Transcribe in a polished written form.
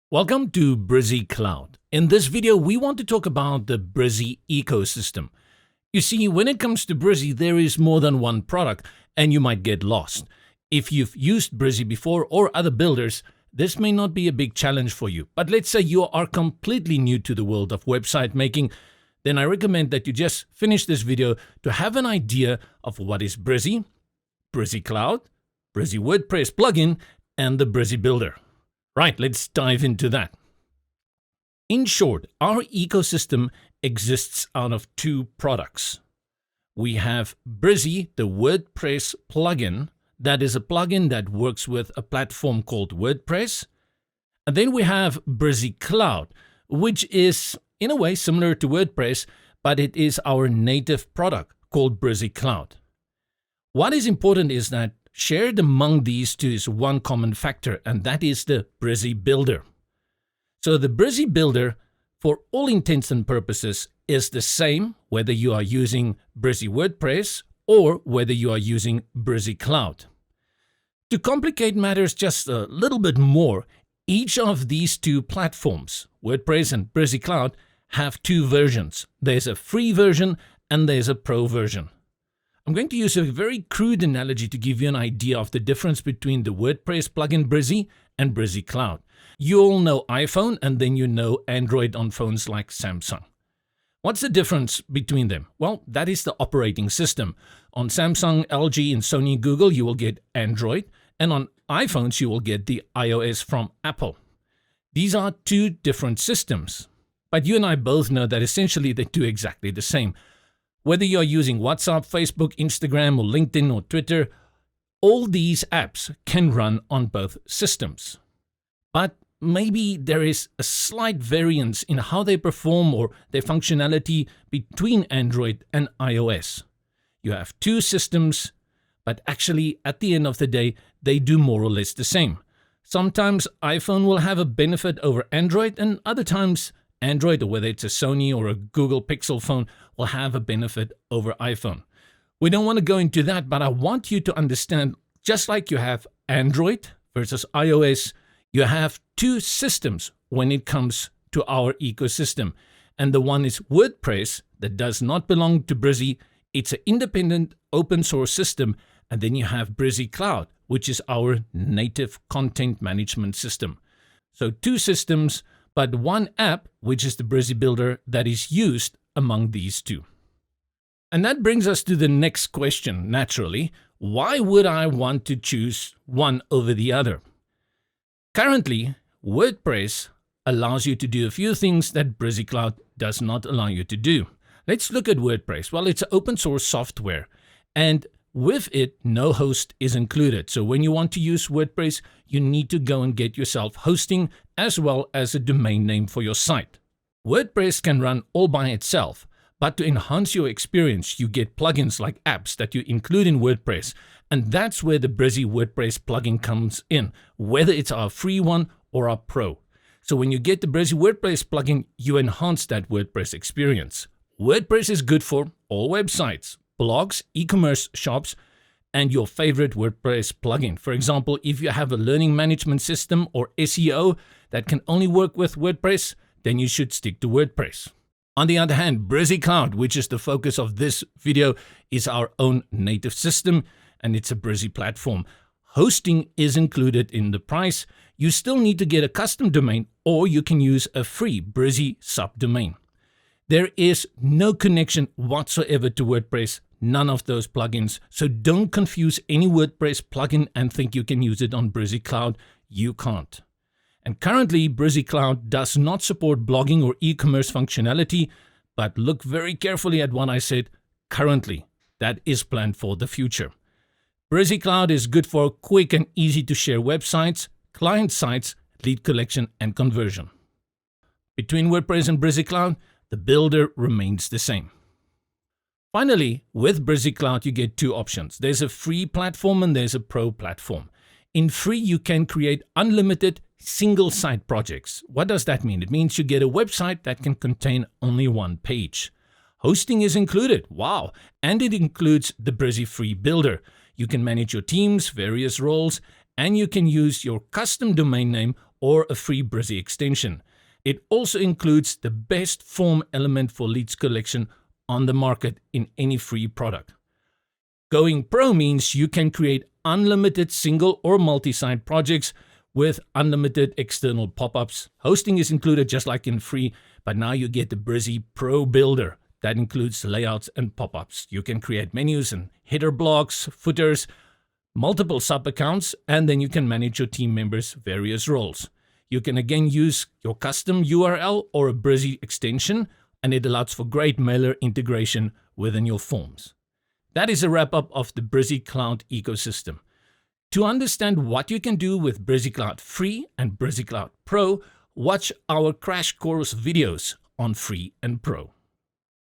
Welcome to Brizy Cloud. In this video, we want to talk about the Brizy ecosystem. You see, when it comes to Brizy, there is more than one product and you might get lost. If you've used Brizy before or other builders, this may not be a big challenge for you. But let's say you are completely new to the world of website making, then I recommend that you just finish this video to have an idea of what is Brizy, Brizy Cloud, Brizy WordPress plugin, and the Brizy Builder. Right, let's dive into that. In short, our ecosystem exists out of two products. We have Brizy, the WordPress plugin. That is a plugin that works with a platform called WordPress. And then we have Brizy Cloud, which is in a way similar to WordPress, but it is our native product called Brizy Cloud. What is important is that shared among these two is one common factor, and that is the Brizy Builder. So the Brizy Builder, for all intents and purposes, is the same whether you are using Brizy WordPress or whether you are using Brizy Cloud. To complicate matters just a little bit more, each of these two platforms, WordPress and Brizy Cloud, have two versions. There's a free version and there's a pro version. I'm going to use a very crude analogy to give you an idea of the difference between the WordPress plugin Brizy and Brizy Cloud. You all know iPhone and then you know Android on phones like Samsung. What's the difference between them? Well, that is the operating system. On Samsung, LG, and Sony, Google, you will get Android, and on iPhones, you will get the iOS from Apple. These are two different systems, but you and I both know that essentially they do exactly the same. Whether you're using WhatsApp, Facebook, Instagram, or LinkedIn, or Twitter, all these apps can run on both systems. But maybe there is a slight variance in how they perform or their functionality between Android and iOS. You have two systems, but actually at the end of the day, they do more or less the same. Sometimes iPhone will have a benefit over Android, and other times Android, or whether it's a Sony or a Google Pixel phone, will have a benefit over iPhone. We don't want to go into that, but I want you to understand, just like you have Android versus iOS, you have two systems when it comes to our ecosystem. And the one is WordPress, that does not belong to Brizy. It's an independent open source system. And then you have Brizy Cloud, which is our native content management system. So two systems, but one app, which is the Brizy Builder, that is used among these two. And that brings us to the next question, naturally. Why would I want to choose one over the other? Currently, WordPress allows you to do a few things that Brizy Cloud does not allow you to do. Let's look at WordPress. Well, it's open source software, and with it, no host is included. So when you want to use WordPress, you need to go and get yourself hosting as well as a domain name for your site. WordPress can run all by itself, but to enhance your experience, you get plugins like apps that you include in WordPress. And that's where the Brizy WordPress plugin comes in, whether it's our free one or our pro. So when you get the Brizy WordPress plugin, you enhance that WordPress experience. WordPress is good for all websites, blogs, e-commerce shops, and your favorite WordPress plugin. For example, if you have a learning management system or SEO that can only work with WordPress, then you should stick to WordPress. On the other hand, Brizy Cloud, which is the focus of this video, is our own native system, and it's a Brizy platform. Hosting is included in the price. You still need to get a custom domain, or you can use a free Brizy subdomain. There is no connection whatsoever to WordPress, none of those plugins. So don't confuse any WordPress plugin and think you can use it on Brizy Cloud. You can't. And currently, Brizy Cloud does not support blogging or e-commerce functionality, but look very carefully at what I said currently. That is planned for the future. Brizy Cloud is good for quick and easy to share websites, client sites, lead collection, and conversion. Between WordPress and Brizy Cloud, the builder remains the same. Finally, with Brizy Cloud, you get two options. There's a free platform and there's a pro platform. In free, you can create unlimited single site projects. What does that mean? It means you get a website that can contain only one page. Hosting is included. Wow. And it includes the Brizy free builder. You can manage your teams, various roles, and you can use your custom domain name or a free Brizy extension. It also includes the best form element for leads collection on the market in any free product. Going pro means you can create unlimited single or multi-site projects with unlimited external pop-ups. Hosting is included just like in free, but now you get the Brizy Pro Builder. That includes layouts and pop-ups. You can create menus and header blocks, footers, multiple sub-accounts, and then you can manage your team members' various roles. You can again use your custom URL or a Brizy extension, and it allows for great mailer integration within your forms. That is a wrap-up of the Brizy Cloud ecosystem. To understand what you can do with Brizy Cloud Free and Brizy Cloud Pro, watch our crash course videos on Free and Pro.